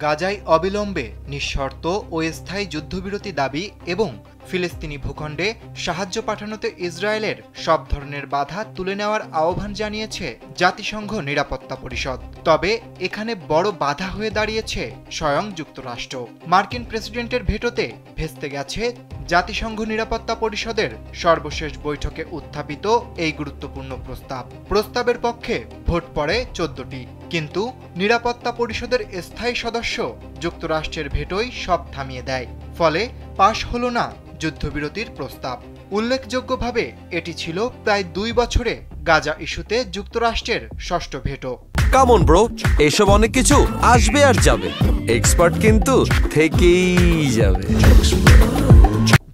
গাজায় অবিলম্বে নিঃশর্ত ও স্থায়ী যুদ্ধবিরতি দাবি এবং ফিলিস্তিনি ভূখণ্ডে সাহায্য পাঠানোতে ইসরায়েলের সব ধরনের বাধা তুলে নেওয়ার আহ্বান জানিয়েছে জাতিসংঘ নিরাপত্তা পরিষদ। তবে এখানে বড় বাধা হয়ে দাঁড়িয়েছে স্বয়ং যুক্তরাষ্ট্র। মার্কিন প্রেসিডেন্টের ভেটোতে ভেস্তে গেছে জাতিসংঘ নিরাপত্তা পরিষদের সর্বশেষ বৈঠকে উত্থাপিত এই গুরুত্বপূর্ণ প্রস্তাবের পক্ষে ভোট পড়ে 14টি, কিন্তু নিরাপত্তা পরিষদের স্থায়ী সদস্য যুক্তরাষ্ট্রের ভেটোই সব থামিয়ে দেয়। ফলে পাশ হলো না যুদ্ধবিরতির প্রস্তাব। উল্লেখযোগ্যভাবে এটি ছিল প্রায় 2 বছরে গাজা ইস্যুতে যুক্তরাষ্ট্রের ষষ্ঠ ভেটো। কাম অন ব্রো, এসব অনেক কিছু আসবে আর যাবে, এক্সপার্ট কিন্তু থেকেই যাবে।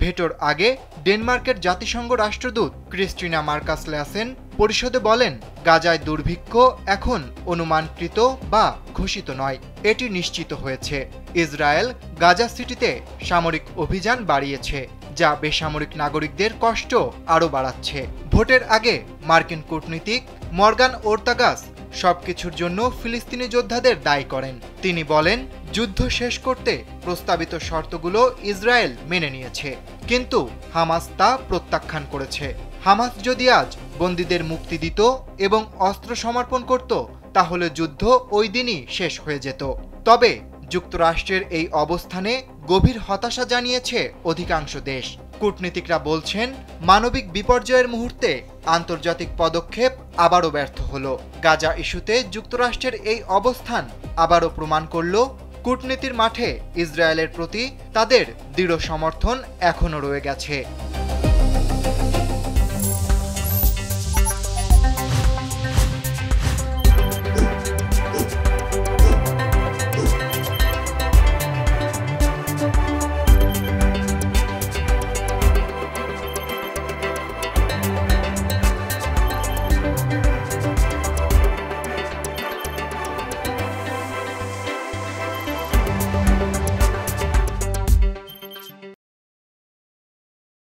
ভেটোর আগে ডেনমার্কের জাতিসংঘ রাষ্ট্রদূত ক্রিস্টিনা মার্কাস ল্যাসেন পরিষদে বলেন, গাজায় দুর্ভিক্ষ এখন অনুমানকৃত বা ঘোষিত নয়, এটি নিশ্চিত হয়েছে। ইসরায়েল গাজা সিটিতে সামরিক অভিযান বাড়িয়েছে, যা বেসামরিক নাগরিকদের কষ্ট আরও বাড়াচ্ছে। ভোটের আগে মার্কিন কূটনীতিক মর্গান ওর্তাগাস সবকিছুর জন্য ফিলিস্তিনি যোদ্ধাদের দায়ী করেন। তিনি বলেন, যুদ্ধ শেষ করতে প্রস্তাবিত শর্তগুলো ইসরায়েল মেনে নিয়েছে, কিন্তু হামাস তা প্রত্যাখ্যান করেছে। হামাস যদি আজ বন্দীদের মুক্তি দিত এবং অস্ত্র সমর্পণ করত, তাহলে যুদ্ধ ওই দিনই শেষ হয়ে যেত। তবে যুক্তরাষ্ট্রের এই অবস্থানে গভীর হতাশা জানিয়েছে অধিকাংশ দেশ। কূটনীতিকরা বলছেন, মানবিক বিপর্যয়ের মুহূর্তে আন্তর্জাতিক পদক্ষেপ আবারও ব্যর্থ হলো। গাজা ইস্যুতে যুক্তরাষ্ট্রের এই অবস্থান আবারও প্রমাণ করল, কূটনীতির মাঠে ইসরায়েলের প্রতি তাদের দৃঢ় সমর্থন এখনও রয়ে গেছে।